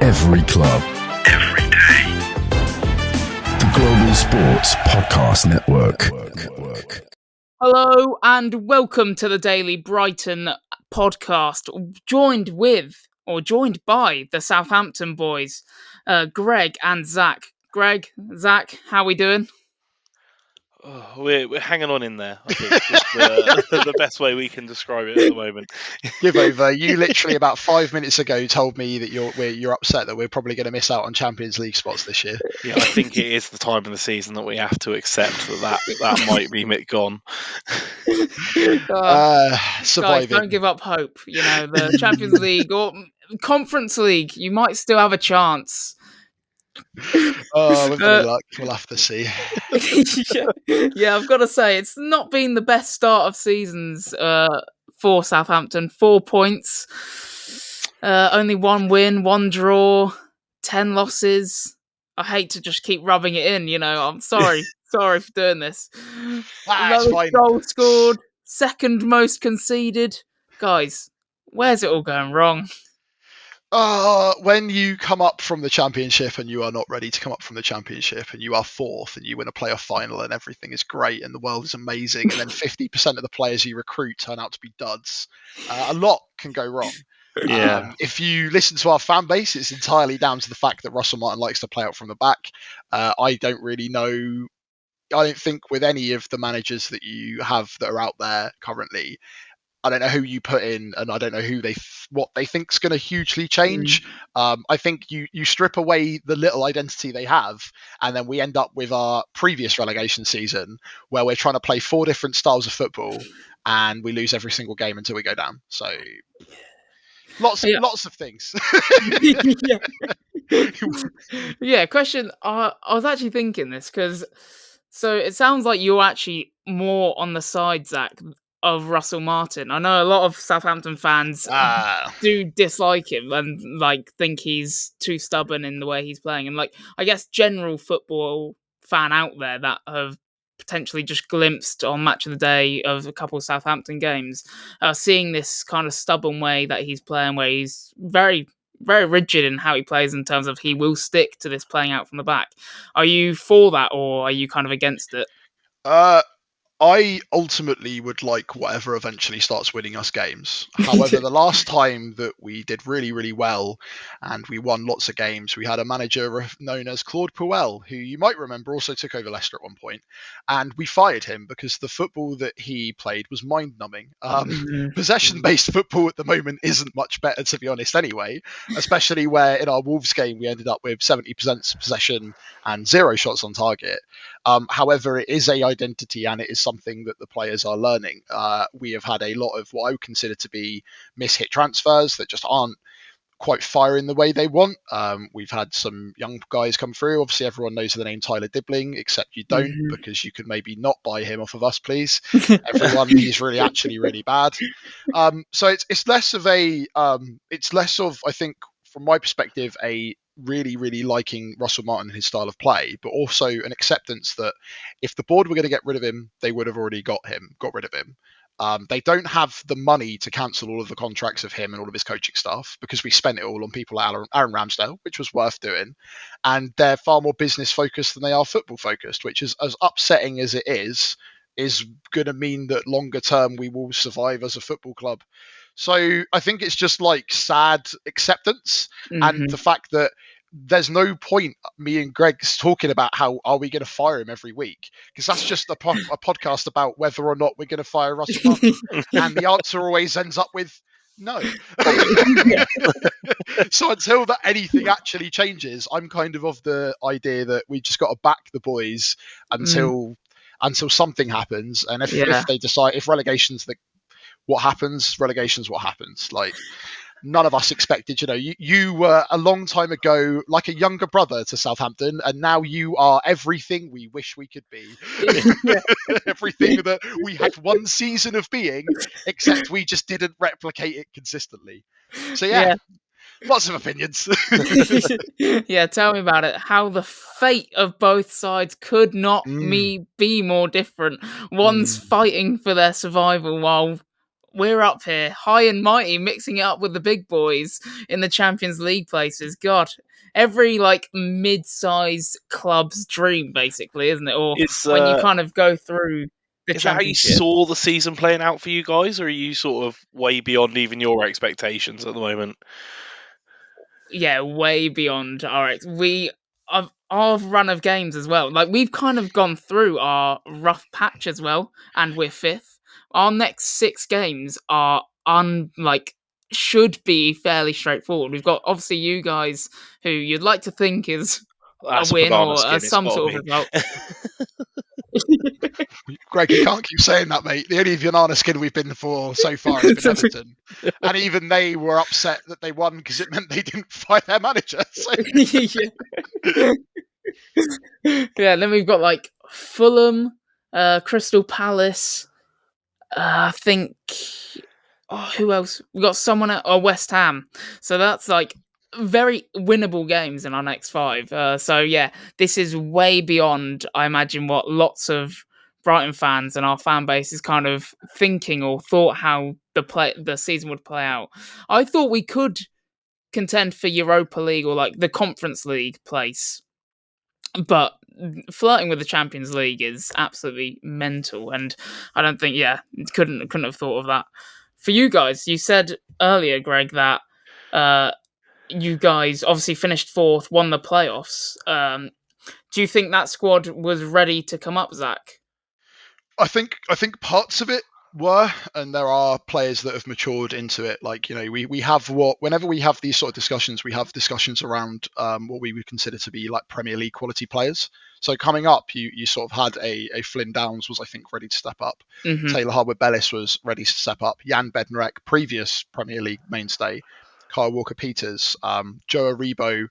Every club. Every day. The Global Sports Podcast Network. Hello and welcome to the Daily Brighton podcast, joined by the Southampton boys, Greg and Zak. Greg, Zak, how we doing? Oh, we're hanging on in there, I think. Just the best way we can describe it at the moment. Give over. You literally about 5 minutes ago told me that you're upset that we're probably going to miss out on Champions League spots this year. Yeah, I think it is the time of the season that we have to accept that might be gone. Surviving. Guys, don't give up hope. You know, the Champions League or Conference League, you might still have a chance. With any luck, we'll have to see. Yeah, I've got to say, it's not been the best start of seasons for Southampton. 4 points, only 1 win, 1 draw, 10 losses. I hate to just keep rubbing it in, you know. I'm sorry for doing this. It's fine. Goal scored, second most conceded. Guys, where's it all going wrong? When you come up from the Championship and you are not ready to come up from the Championship and you are fourth and you win a playoff final and everything is great and the world is amazing and then 50% of the players you recruit turn out to be duds, a lot can go wrong. Yeah. If you listen to our fan base, it's entirely down to the fact that Russell Martin likes to play out from the back. I don't really know. I don't think with any of the managers that you have that are out there currently, I don't know who you put in, and I don't know what they think is going to hugely change. I think you strip away the little identity they have, and then we end up with our previous relegation season where we're trying to play 4 different styles of football, and we lose every single game until we go down. So lots of things. Yeah. Question. I was actually thinking this because so it sounds like you're actually more on the side, Zak, of Russell Martin. I know a lot of Southampton fans do dislike him and like think he's too stubborn in the way he's playing, and like I guess general football fan out there that have potentially just glimpsed on Match of the Day of a couple of Southampton games, seeing this kind of stubborn way that he's playing, where he's very, very rigid in how he plays in terms of he will stick to this playing out from the back. Are you for that, or are you kind of against it? I ultimately would like whatever eventually starts winning us games. However, the last time that we did really, really well and we won lots of games, we had a manager known as Claude Puel, who you might remember also took over Leicester at one point, and we fired him because the football that he played was mind-numbing. Possession-based football at the moment isn't much better, to be honest, anyway, especially where in our Wolves game we ended up with 70% possession and 0 shots on target. However, it is a identity and it is something that the players are learning. We have had a lot of what I would consider to be mishit transfers that just aren't quite firing the way they want. We've had some young guys come through. Obviously, everyone knows the name Tyler Dibbling, except you don't, because you could maybe not buy him off of us, please. Everyone, he's really actually really bad. So it's less of, I think, from my perspective, a really, really liking Russell Martin and his style of play, but also an acceptance that if the board were going to get rid of him, they would have already got rid of him. They don't have the money to cancel all of the contracts of him and all of his coaching staff because we spent it all on people like Aaron Ramsdale, which was worth doing. And they're far more business focused than they are football focused, which is as upsetting as it is going to mean that longer term we will survive as a football club. So I think it's just like sad acceptance and the fact that there's no point me and Greg's talking about how are we going to fire him every week, because that's just a podcast about whether or not we're going to fire Russell Martin. And the answer always ends up with no. So until that anything actually changes, I'm kind of the idea that we just got to back the boys until something happens. And if they decide, if relegation's what happens. Like, none of us expected, you were a long time ago like a younger brother to Southampton, and now you are everything we wish we could be. Everything that we had one season of being, except we just didn't replicate it consistently. So lots of opinions. Yeah, tell me about it. How the fate of both sides could not be more different. One's fighting for their survival while we're up here, high and mighty, mixing it up with the big boys in the Champions League places. God, every like mid-sized club's dream, basically, isn't it? Or when you kind of go through the Is that how you Championship. saw the season playing out for you guys, or are you sort of way beyond even your expectations at the moment? Yeah, way beyond our run of games as well. Like we've kind of gone through our rough patch as well, and we're fifth. Our next 6 games are should be fairly straightforward. We've got obviously you guys who you'd like to think is That's a a win banana or skin. It's some gotta sort be. of result. Greg, you can't keep saying that, mate. The only banana skin we've been for so far has been Everton. And even they were upset that they won because it meant they didn't fire their manager. So. Yeah, then we've got like Fulham, Crystal Palace, I think. Oh, who else? We got someone at West Ham. So that's like very winnable games in our next 5. So yeah, this is way beyond, I imagine, what lots of Brighton fans and our fan base is kind of thinking or thought how the season would play out. I thought we could contend for Europa League or like the Conference League place, but flirting with the Champions League is absolutely mental, and I don't think, couldn't have thought of that. For you guys, you said earlier, Greg, that you guys obviously finished 4th, won the playoffs. Do you think that squad was ready to come up, Zach? I think parts of it were, and there are players that have matured into it. Like, we have whenever we have these sort of discussions, we have discussions around what we would consider to be like Premier League quality players. So coming up, you sort of had a Flynn Downs was, I think, ready to step up. Mm-hmm. Taylor Harwood-Bellis was ready to step up. Jan Bednarek, previous Premier League mainstay. Kyle Walker-Peters, Joe Aribo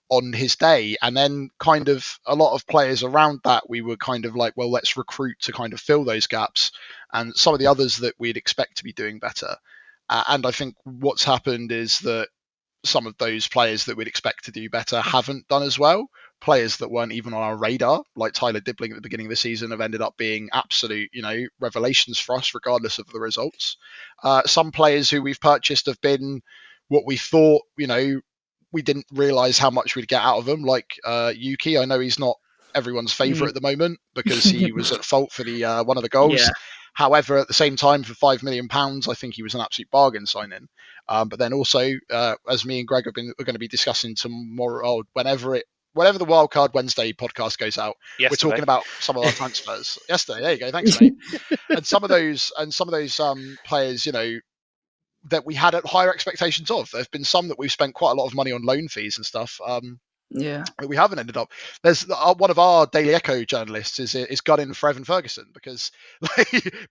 on his day, and then kind of a lot of players around that we were kind of like, well, let's recruit to kind of fill those gaps, and some of the others that we'd expect to be doing better. And I think what's happened is that some of those players that we'd expect to do better haven't done as well. Players that weren't even on our radar, like Tyler Dibbling at the beginning of the season, have ended up being absolute, revelations for us, regardless of the results. Some players who we've purchased have been what we thought, we didn't realize how much we'd get out of them. Like Yuki, I know he's not everyone's favorite at the moment because he was at fault for the one of the goals. Yeah. However, at the same time, for £5 million, I think he was an absolute bargain signing. But then also, as me and Greg are going to be discussing tomorrow, whenever the Wildcard Wednesday podcast goes out, Yesterday. we're talking about some of our transfers. Yesterday, there you go. Thanks, mate. and some of those players, that we had higher expectations of. There have been some that we've spent quite a lot of money on loan fees and stuff. That we haven't ended up. There's one of our Daily Echo journalists is gunning for Evan Ferguson because,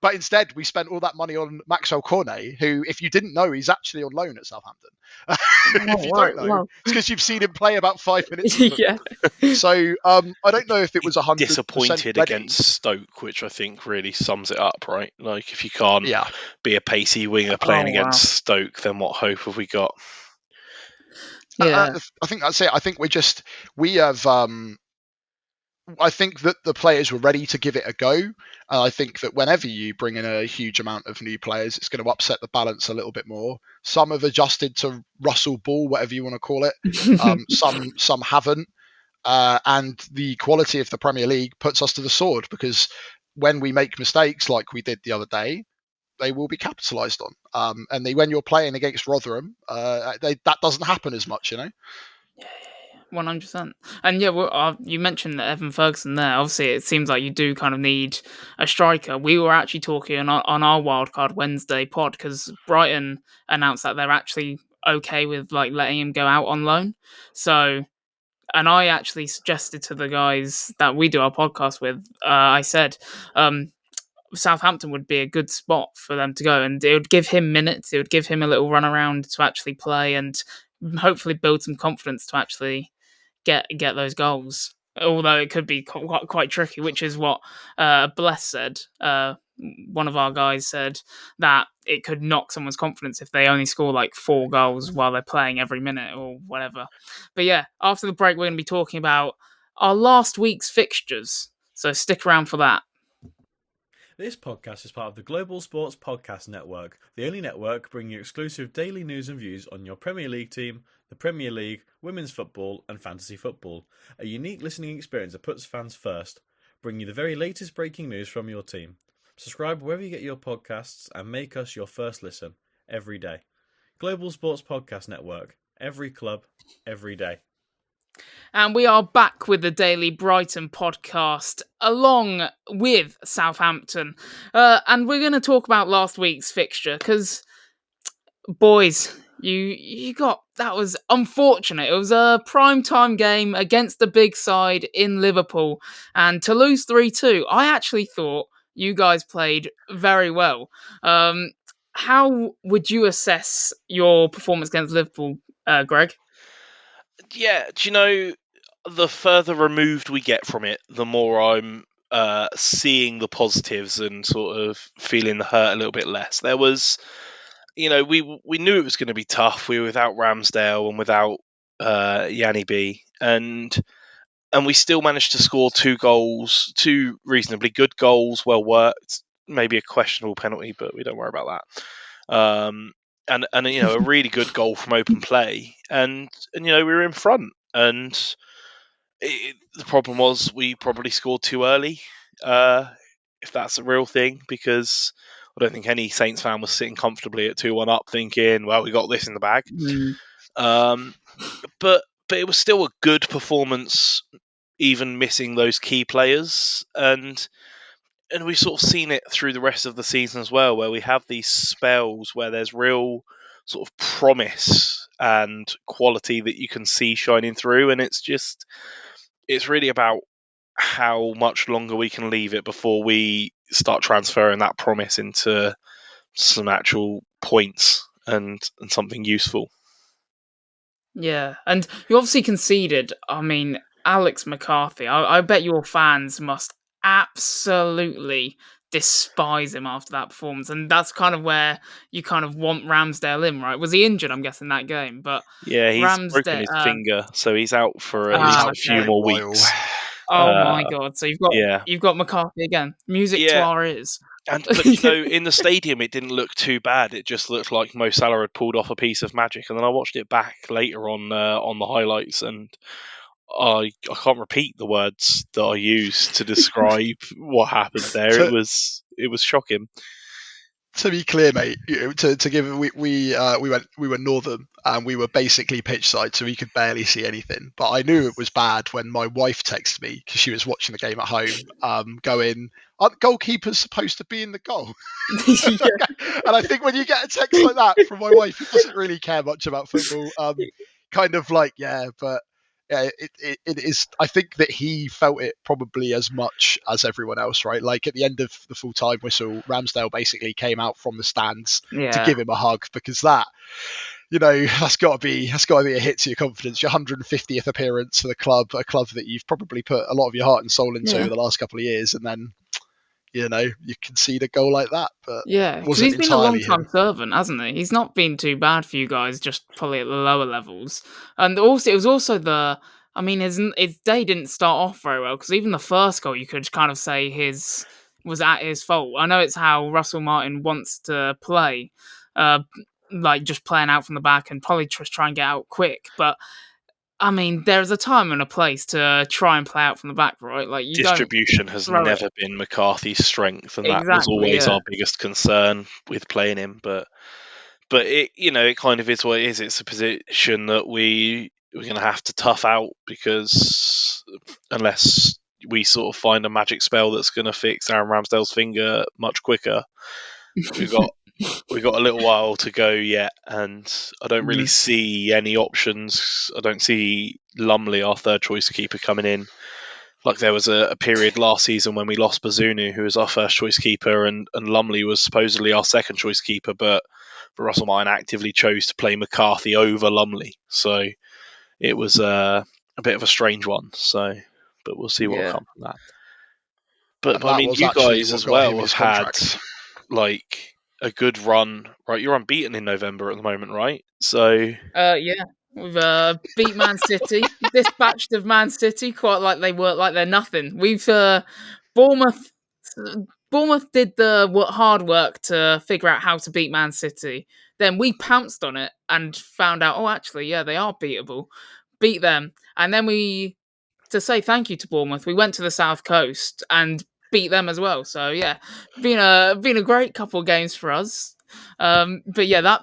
but instead we spent all that money on Maxwell Cornet, who, if you didn't know, he's actually on loan at Southampton. If you don't know, it's because you've seen him play about 5 minutes. Yeah. So I don't know if it was 100% disappointed ready. against Stoke, which I think really sums it up, right? Like, if you can't be a pacey winger playing against Stoke, then what hope have we got? Yeah. I think that's it. I think we have. I think that the players were ready to give it a go. And I think that whenever you bring in a huge amount of new players, it's going to upset the balance a little bit more. Some have adjusted to Russell Ball, whatever you want to call it. Some haven't. And the quality of the Premier League puts us to the sword, because when we make mistakes like we did the other day, they will be capitalised on. And when you're playing against Rotherham, that doesn't happen as much, 100%. And yeah, you mentioned that Evan Ferguson there. Obviously, it seems like you do kind of need a striker. We were actually talking on our Wildcard Wednesday pod because Brighton announced that they're actually okay with like letting him go out on loan. So, and I actually suggested to the guys that we do our podcast with, I said, Southampton would be a good spot for them to go, and it would give him minutes. It would give him a little run around to actually play and hopefully build some confidence to actually get those goals. Although it could be quite tricky, which is what Bless said. One of our guys said that it could knock someone's confidence if they only score like 4 goals while they're playing every minute or whatever. But yeah, after the break, we're going to be talking about our last week's fixtures. So stick around for that. This podcast is part of the Global Sports Podcast Network, the only network bringing you exclusive daily news and views on your Premier League team, the Premier League, women's football and fantasy football. A unique listening experience that puts fans first, bringing you the very latest breaking news from your team. Subscribe wherever you get your podcasts and make us your first listen every day. Global Sports Podcast Network. Every club, every day. And we are back with the Daily Brighton podcast, along with Southampton. And we're going to talk about last week's fixture, because, boys, you got... That was unfortunate. It was a prime-time game against the big side in Liverpool. And to lose 3-2, I actually thought you guys played very well. How would you assess your performance against Liverpool, Greg? Yeah, do you know, the further removed we get from it, the more I'm seeing the positives and sort of feeling the hurt a little bit less. There was, we knew it was going to be tough. We were without Ramsdale and without Yanni B, and we still managed to score 2 goals, 2 reasonably good goals, well worked. Maybe a questionable penalty, but we don't worry about that. And a really good goal from open play, and we were in front. And the problem was we probably scored too early, if that's a real thing, because I don't think any Saints fan was sitting comfortably at 2-1 up thinking, well, we got this in the bag. But it was still a good performance, even missing those key players. And we've sort of seen it through the rest of the season as well, where we have these spells where there's real sort of promise and quality that you can see shining through, and it's really about how much longer we can leave it before we start transferring that promise into some actual points and something useful. Yeah, and you obviously conceded. I mean, Alex McCarthy, I bet your fans must absolutely despise him after that performance, and that's kind of where you kind of want Ramsdale in, right? Was he injured, I'm guessing, that game? But yeah, he's broken his finger, so he's out for at least a few more weeks. Oh my god! So you've got McCarthy again. Music to our ears. But in the stadium, it didn't look too bad. It just looked like Mo Salah had pulled off a piece of magic. And then I watched it back later on the highlights, and I can't repeat the words that I used to describe what happened there. So, it was shocking. To be clear, mate, to give we were northern and we were basically pitch side, so we could barely see anything. But I knew it was bad when my wife texted me, because she was watching the game at home, going, "Aren't goalkeepers supposed to be in the goal?" And I think when you get a text like that from my wife, who doesn't really care much about football, kind of like, but. Yeah, it is. I think that he felt it probably as much as everyone else, right? Like at the end of the full-time whistle, Ramsdale basically came out from the stands to give him a hug, because that's got to be a hit to your confidence. Your 150th appearance for the club, a club that you've probably put a lot of your heart and soul into the last couple of years, and then you concede a goal like that. But because he's been a long-time servant, hasn't he? He's not been too bad for you guys, just probably at the lower levels. And also, it was also his day didn't start off very well, because even the first goal, you could kind of say was at his fault. I know it's how Russell Martin wants to play, like just playing out from the back and probably just try and get out quick, but I mean, there's a time and a place to try and play out from the back, right? Like distribution has never been McCarthy's strength, and that was always our biggest concern with playing him. But it it kind of is what it is. It's a position that we're going to have to tough out, because unless we sort of find a magic spell that's going to fix Aaron Ramsdale's finger much quicker, we've got a little while to go yet, and I don't really see any options. I don't see Lumley, our third choice keeper, coming in. Like there was a period last season when we lost Bazunu, who was our first choice keeper, and Lumley was supposedly our second choice keeper, but Russell Martin actively chose to play McCarthy over Lumley. So it was a bit of a strange one. So, but we'll see what will come from that. But I mean, you guys as well have had like a good run, right? You're unbeaten in November at the moment, right? So we've beat Man City, dispatched of Man City quite like they're nothing. We've Bournemouth Bournemouth did the hard work to figure out how to beat Man City. Then we pounced on it and found out, oh, actually, yeah, they are beatable. Beat them. And then to say thank you to Bournemouth, we went to the South Coast and beat them as well. So, yeah, been a great couple of games for us. But yeah,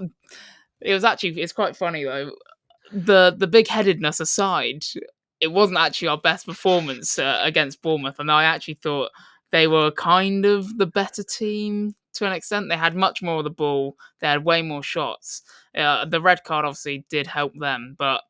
it's quite funny, though. The big-headedness aside, it wasn't actually our best performance against Bournemouth, and I actually thought they were kind of the better team to an extent. They had much more of the ball. They had way more shots. The red card obviously did help them, but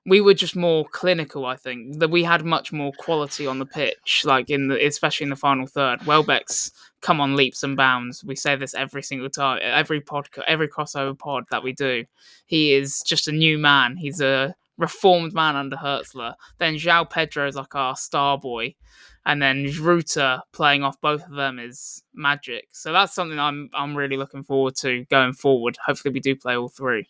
we were just more clinical. I think that we had much more quality on the pitch, like especially in the final third. Welbeck's come on leaps and bounds. We say this every single time, every crossover pod that we do. He is just a new man. He's a reformed man under Hertzler. Then João Pedro is like our star boy, and then Ruta playing off both of them is magic. So that's something I'm really looking forward to going forward. Hopefully we do play all three.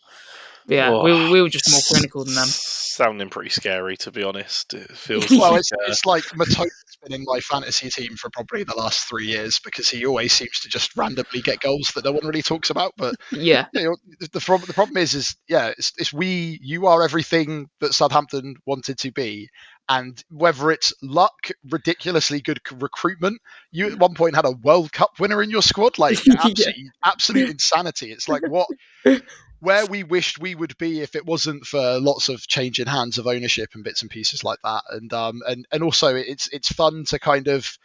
But yeah, we were just more clinical than them. Sounding pretty scary, to be honest. It feels well, it's like Mato's been in my fantasy team for probably the last 3 years because he always seems to just randomly get goals that no one really talks about. But yeah, the problem is you are everything that Southampton wanted to be. And whether it's luck, ridiculously good recruitment, you at one point had a World Cup winner in your squad, like absolute insanity. It's like where we wished we would be if it wasn't for lots of change in hands of ownership and bits and pieces like that. And also it's fun to kind of,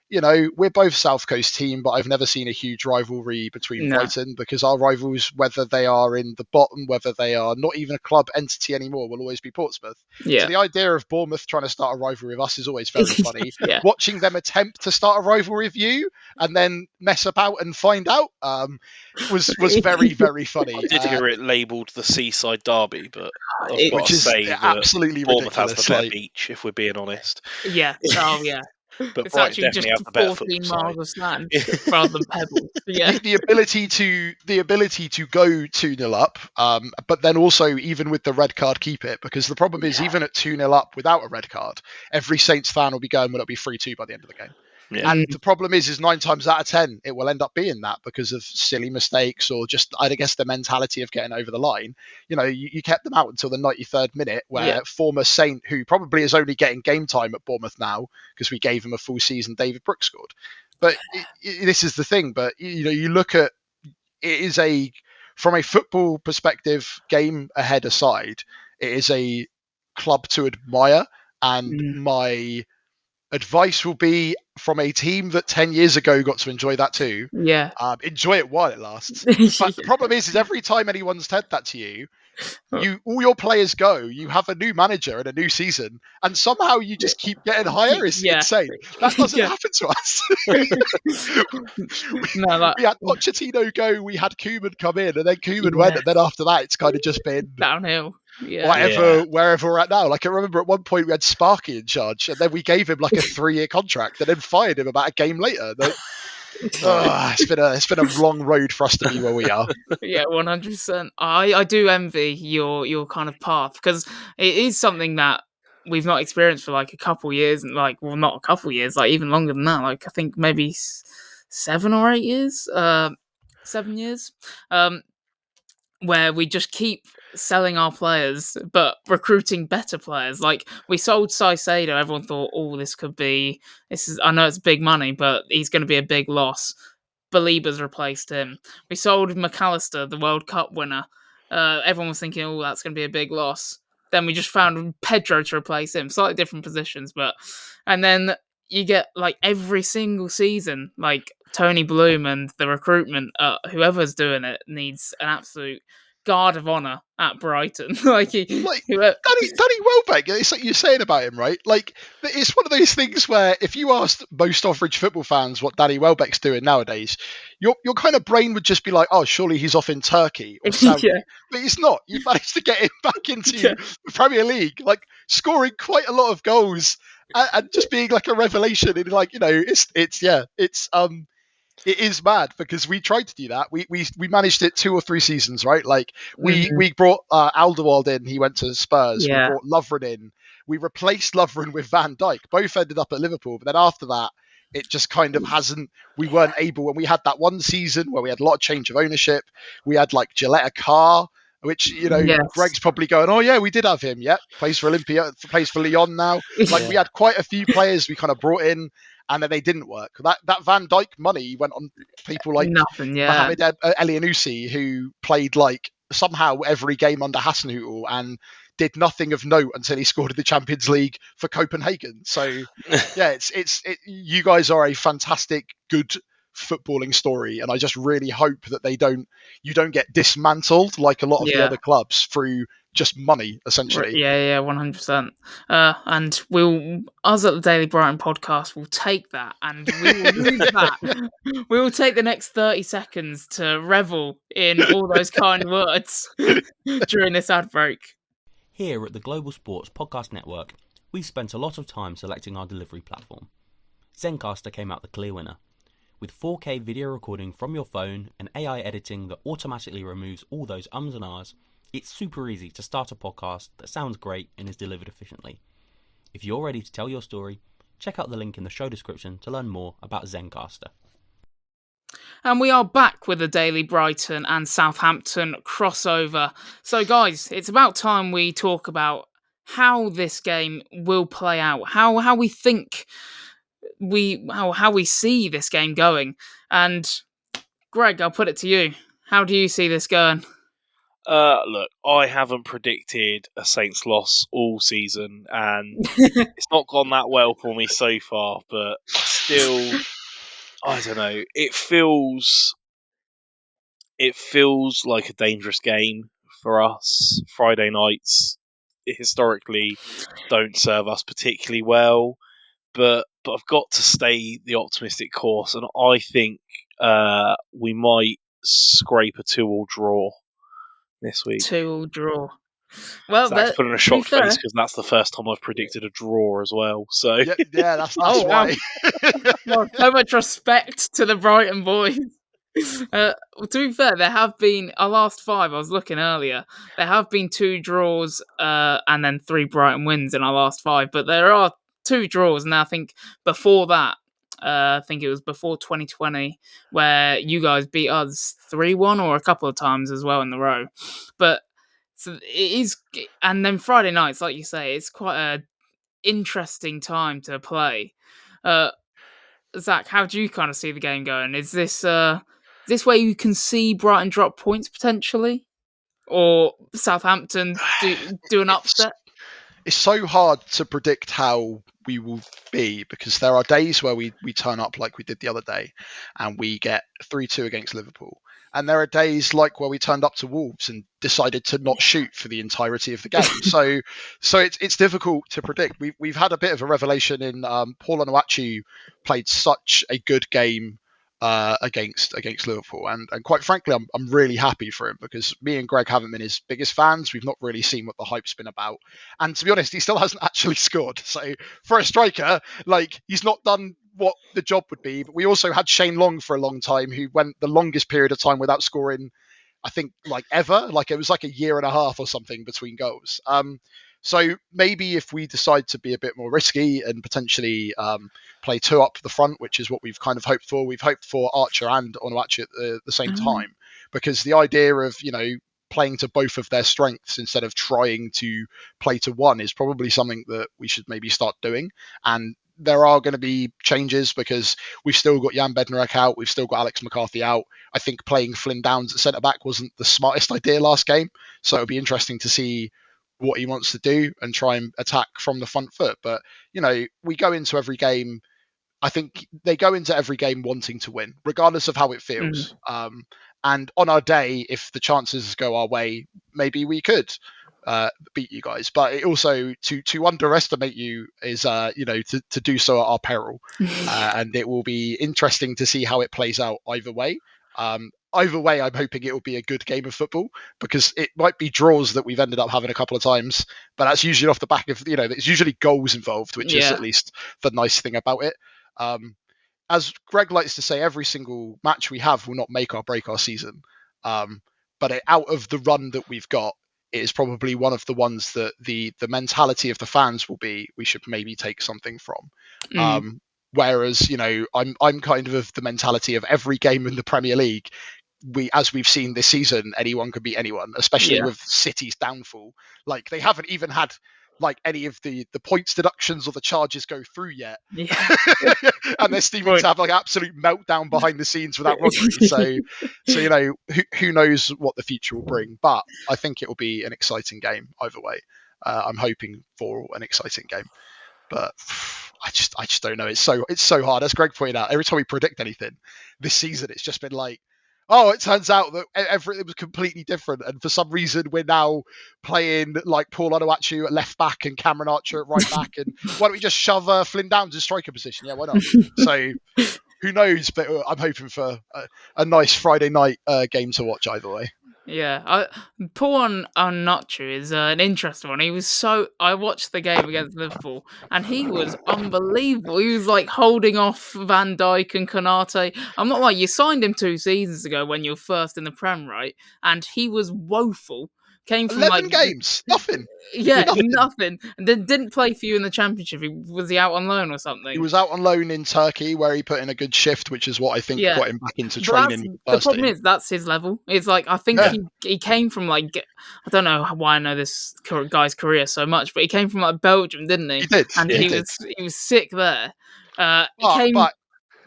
we're both South Coast team, but I've never seen a huge rivalry between Brighton because our rivals, whether they are in the bottom, whether they are not even a club entity anymore, will always be Portsmouth. Yeah. So the idea of Bournemouth trying to start a rivalry with us is always very funny. Watching them attempt to start a rivalry with you and then mess about and find out was very, very funny. I did hear it labelled the Seaside Derby, but I've got which to is say that absolutely Bournemouth ridiculous. has the better beach, if we're being honest. Yeah. Oh, yeah. But it's Brighton actually just definitely have the better 14 football miles side. of sand rather than pebbles. Yeah. The ability to go 2-0 up, but then also even with the red card keep it, because the problem is even at 2-0 up without a red card, every Saints fan will be going, will it be 3-2 by the end of the game? Yeah. And the problem is 9 times out of 10 it will end up being that because of silly mistakes or just, I guess, the mentality of getting over the line. You kept them out until the 93rd minute where former Saint, who probably is only getting game time at Bournemouth now because we gave him a full season, David Brooks scored. But this is the thing. But you look at it is from a football perspective, game ahead aside, it is a club to admire. And my advice will be from a team that 10 years ago got to enjoy that too. Yeah. Enjoy it while it lasts. But the problem is every time anyone's said that to you, all your players go, you have a new manager and a new season, and somehow you just keep getting higher. It's insane. That doesn't happen to us. We had Pochettino go, we had Koeman come in, and then Koeman went, and then after that, it's kind of just been downhill. Wherever we're at now. Like I remember at one point we had Sparky in charge, and then we gave him like a 3-year contract, and then fired him about a game later. It's been a long road for us to be where we are. Yeah, 100%. I do envy your kind of path because it is something that we've not experienced for like a couple years, and not a couple years, like even longer than that. Like I think maybe 7 or 8 years, 7 years, where we just keep selling our players but recruiting better players. Like we sold Caicedo, everyone thought, I know it's big money, but he's going to be a big loss. Baliba's replaced him. We sold McAllister, the World Cup winner. Everyone was thinking, that's going to be a big loss. Then we just found Pedro to replace him. Slightly different positions, and then you get like every single season, like Tony Bloom and the recruitment, whoever's doing it needs an absolute guard of honor at Brighton. Danny Welbeck, it's like you're saying about him, right? Like it's one of those things where if you asked most average football fans what Danny Welbeck's doing nowadays, your kind of brain would just be like, oh, surely he's off in Turkey or Saudi. But he's not. You've managed to get him back into the Premier League, like scoring quite a lot of goals and just being like a revelation. And like, it is mad because we tried to do that. We managed it 2 or 3 seasons, right? Like we brought Alderweireld in. He went to Spurs. Yeah. We brought Lovren in. We replaced Lovren with Van Dijk. Both ended up at Liverpool. But then after that, It just kind of hasn't. We weren't able, when we had that one season where we had a lot of change of ownership. We had like Gillette Carr, which, Yes. Greg's probably going, oh yeah, we did have him. Yep, plays for Olympia, plays for Lyon now. Like we had quite a few players we kind of brought in, and then they didn't work. That Van Dijk money went on people like Mohamed Elianusi, who played like somehow every game under Hasenhüttl and did nothing of note until he scored in the Champions League for Copenhagen. So yeah, it's you guys are a fantastic, good footballing story, and I just really hope that you don't get dismantled like a lot of the other clubs through just money, essentially. Yeah, 100%. And us at the Daily Brighton podcast will take that, and we will use that. We will take the next 30 seconds to revel in all those kind words during this ad break. Here at the Global Sports Podcast Network, we've spent a lot of time selecting our delivery platform. Zencastr came out the clear winner. With 4K video recording from your phone and AI editing that automatically removes all those ums and ahs, it's super easy to start a podcast that sounds great and is delivered efficiently. If you're ready to tell your story, check out the link in the show description to learn more about Zencastr. And we are back with the Daily Brighton and Southampton crossover. So guys, it's about time we talk about how this game will play out, how we think how we see this game going. And Greg, I'll put it to you. How do you see this going? Look, I haven't predicted a Saints loss all season, and it's not gone that well for me so far, but still, I don't know. It feels like a dangerous game for us. Friday nights historically don't serve us particularly well, but I've got to stay the optimistic course, and I think we might scrape a 2-2 draw this week. 2-2 draw. Well, Zach's putting a shocked face because that's the first time I've predicted a draw as well. So yeah, that's why. Well, so much respect to the Brighton boys. To be fair, there have been our last 5. I was looking earlier. There have been 2 draws and then 3 Brighton wins in our last 5. But there are 2 draws, and I think before that, I think it was before 2020, where you guys beat us 3-1 or a couple of times as well in the row. But so it is, and then Friday nights, like you say, it's quite a interesting time to play. Zach, how do you kind of see the game going? Is this where you can see Brighton drop points potentially, or Southampton do an upset? It's so hard to predict how we will be, because there are days where we turn up like we did the other day and we get 3-2 against Liverpool. And there are days like where we turned up to Wolves and decided to not shoot for the entirety of the game. So it's difficult to predict. We've had a bit of a revelation in Paul Onuachu played such a good game against Liverpool, and quite frankly, I'm really happy for him, because me and Greg haven't been his biggest fans. We've not really seen what the hype's been about, and to be honest, he still hasn't actually scored. So for a striker, like, he's not done what the job would be. But we also had Shane Long for a long time, who went the longest period of time without scoring, I think, like ever. Like, it was like a year and a half or something between goals. So maybe if we decide to be a bit more risky and potentially play 2 up the front, which is what we've kind of hoped for. We've hoped for Archer and Onuachu at the same time, because the idea of, playing to both of their strengths instead of trying to play to one is probably something that we should maybe start doing. And there are going to be changes, because we've still got Jan Bednarek out. We've still got Alex McCarthy out. I think playing Flynn Downs at centre-back wasn't the smartest idea last game. So it'll be interesting to see what he wants to do and try and attack from the front foot. But, we go into every game, I think they go into every game wanting to win, regardless of how it feels. And on our day, if the chances go our way, maybe we could beat you guys. But it also, to underestimate you is, to do so at our peril. And it will be interesting to see how it plays out either way. Either way, I'm hoping it will be a good game of football, because it might be draws that we've ended up having a couple of times, but that's usually off the back of, there's usually goals involved, which is at least the nice thing about it. As Greg likes to say, every single match we have will not make or break our season. But out of the run that we've got, it is probably one of the ones that the mentality of the fans will be, we should maybe take something from. Whereas, I'm kind of the mentality of every game in the Premier League. As we've seen this season, anyone could beat anyone, especially with City's downfall. Like, they haven't even had like any of the points deductions or the charges go through yet. Yeah. And they're seeming to have like absolute meltdown behind the scenes without Rodri. So who knows what the future will bring, but I think it will be an exciting game either way. I'm hoping for an exciting game, but I just don't know. It's so hard. As Greg pointed out, every time we predict anything this season, it's just been like, oh, it turns out that everything was completely different, and for some reason we're now playing like Paul Onuachu at left back and Cameron Archer at right back, and why don't we just shove Flynn Downs in striker position? Yeah, why not? So who knows? But I'm hoping for a nice Friday night game to watch either way. Yeah, Paul Onuachu is an interesting one. I watched the game against Liverpool, and he was unbelievable. He was like holding off Van Dijk and Konate. I'm not like, you signed him 2 seasons ago when you were first in the Prem, right? And he was woeful. Came from 11 games, nothing. Yeah, nothing. And then didn't play for you in the Championship. Was he out on loan or something? He was out on loan in Turkey, where he put in a good shift, which is what I think got him back into training. The problem is, that's his level. It's like, I think he came from like, I don't know why I know this guy's career so much, but he came from like Belgium, didn't he? He did. And he was sick there. But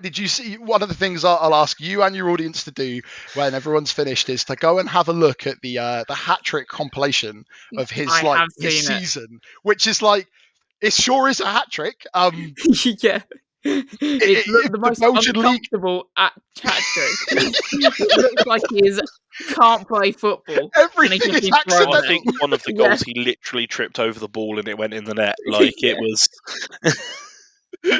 did you see, one of the things I'll ask you and your audience to do when everyone's finished is to go and have a look at the hat trick compilation of his season, which is like, it sure is a hat trick. Yeah. It's the most uncomfortable hat trick. It looks like he can't play football. Everything is accidental. I think one of the goals, he literally tripped over the ball and it went in the net. Like, it was... So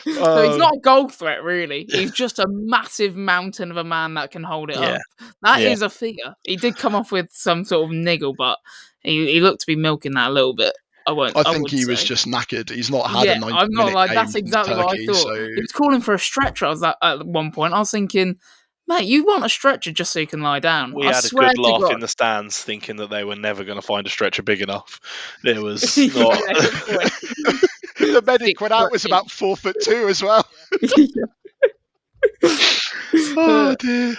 he's not a goal threat, really. He's just a massive mountain of a man that can hold it up. That is a figure. He did come off with some sort of niggle, but he looked to be milking that a little bit. I think he was just knackered. He's not had a 90-minute I'm not like, that's exactly Turkey, what I thought. So... He was calling for a stretcher. I was like, at one point, I was thinking, mate, you want a stretcher just so you can lie down. We had a good laugh in the stands, thinking that they were never going to find a stretcher big enough. There was not. The medic went out was about 4'2" as well. Oh dear.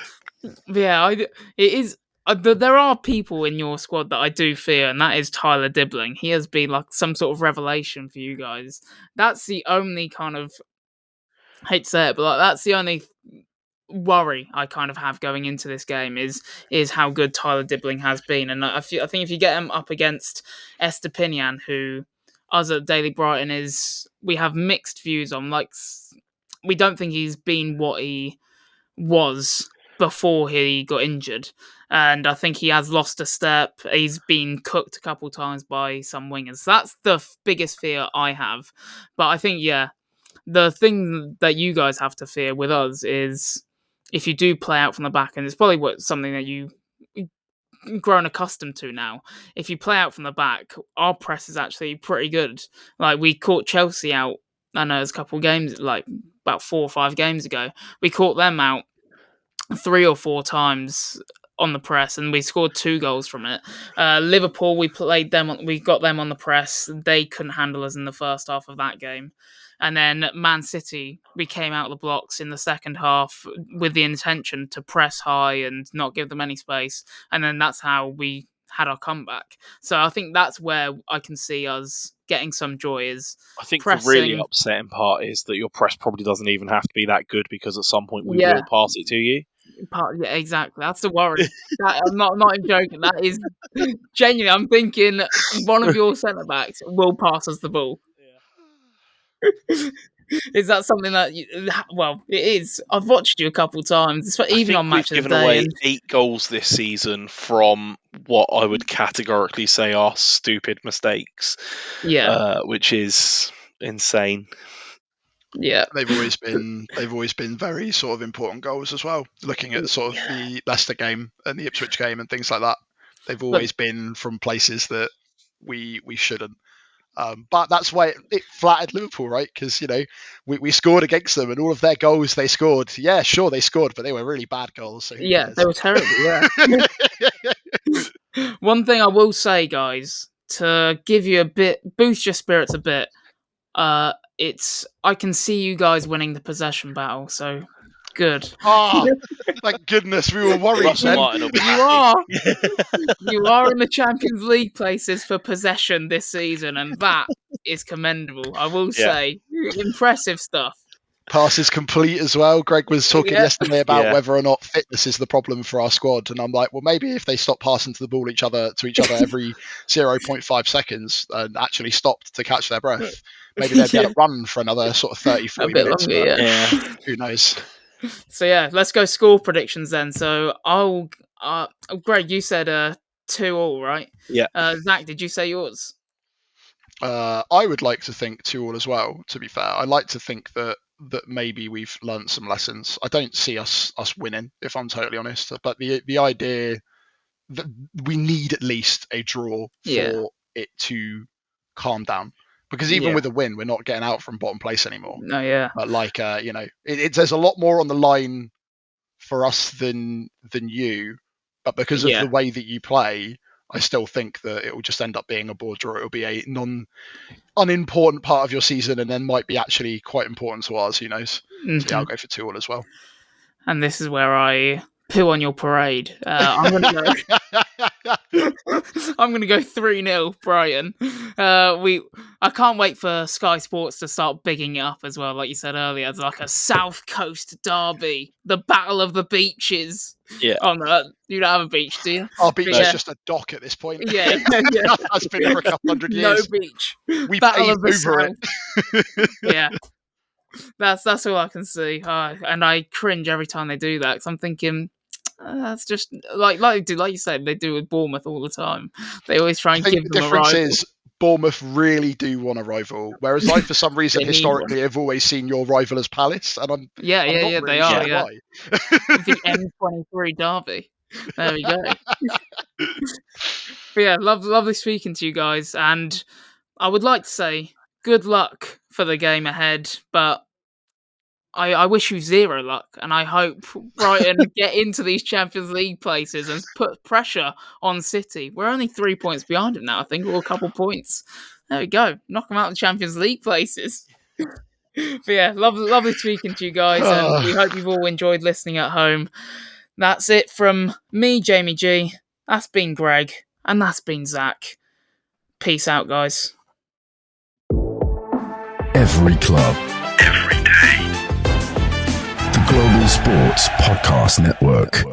Yeah, it is. There are people in your squad that I do fear, and that is Tyler Dibbling. He has been like some sort of revelation for you guys. That's the only kind of, I hate to say it, but like, that's the only worry I kind of have going into this game is how good Tyler Dibbling has been. And I think if you get him up against Estepinian, who us at Daily Brighton we have mixed views on. Like, we don't think he's been what he was before he got injured, and I think he has lost a step. He's been cooked a couple times by some wingers. So that's the biggest fear I have. But I think, the thing that you guys have to fear with us is if you do play out from the back, and it's probably something that you've grown accustomed to now. If you play out from the back, our press is actually pretty good. Like, we caught Chelsea out, I know, it was a couple of games, like about 4 or 5 games ago. We caught them out 3 or 4 times on the press, and we scored 2 goals from it. Liverpool, we got them on the press. They couldn't handle us in the first half of that game. And then Man City, we came out of the blocks in the second half with the intention to press high and not give them any space. And then that's how we had our comeback. So I think that's where I can see us getting some joy is I think pressing. The really upsetting part is that your press probably doesn't even have to be that good, because at some point we will pass it to you. Yeah, exactly. That's the worry. I'm not even joking. That is genuinely, I'm thinking one of your centre-backs will pass us the ball. Is that something that it is? I've watched you a couple of times, even on Match of the Day. We've given away 8 goals this season from what I would categorically say are stupid mistakes. Yeah, which is insane. Yeah, they've always been very sort of important goals as well. Looking at sort of the Leicester game and the Ipswich game and things like that, they've always been from places that we shouldn't. But that's why it flattered Liverpool, right? Because, we scored against them, and all of their goals they scored. Yeah, sure, they scored, but they were really bad goals. So they were terrible, yeah. One thing I will say, guys, to give you boost your spirits a bit, I can see you guys winning the possession battle, so good. Oh, thank goodness, we were worried. Russell Martin will be You happy. you are in the Champions League places for possession this season, and that is commendable. I will say, impressive stuff. Passes complete as well. Greg was talking yesterday about whether or not fitness is the problem for our squad, and I'm like, well, maybe if they stop passing to each other every 0.5 seconds and actually stopped to catch their breath, maybe they'd be able to run for another sort of 30-40 minutes. Longer, who knows? So let's go score predictions then. So Greg, you said 2-2, right? Yeah. Zach, did you say yours? I would like to think 2-2 as well. To be fair, I like to think that maybe we've learned some lessons. I don't see us winning, if I'm totally honest. But the idea that we need at least a draw for it to calm down, because even with a win, we're not getting out from bottom place anymore. No, yeah. But there's a lot more on the line for us than you. But because of the way that you play, I still think that it will just end up being a board draw. It will be a unimportant part of your season, and then might be actually quite important to ours. Who knows? Mm-hmm. So I'll go for 2-2 as well. And this is where I poo on your parade. I'm gonna go 3-0 Brighton. I can't wait for Sky Sports to start bigging it up as well, like you said earlier. It's like a South Coast derby, the Battle of the Beaches. Yeah. Oh no, you don't have a beach, do you? Our beach is just a dock at this point. Yeah. That's been for a couple hundred years. No beach. We Battle paved of the over South. it. Yeah. That's all I can see. And I cringe every time they do that, because I'm thinking, that's just like you said, they do with Bournemouth all the time. They always try and give them a rival. The difference is Bournemouth really do want a rival, whereas I, for some reason, historically have always seen your rival as Palace, and I'm not really they are. sure why. The M23 derby. There we go. But yeah, lovely speaking to you guys, and I would like to say good luck for the game ahead, but I wish you zero luck, and I hope Brighton get into these Champions League places and put pressure on City. We're only 3 points behind them now, I think, or a couple points. There we go. Knock them out of the Champions League places. But yeah, lovely speaking to you guys, and we hope you've all enjoyed listening at home. That's it from me, Jamie G. That's been Greg, and that's been Zach. Peace out, guys. Every club, every day. The Global Sports Podcast Network.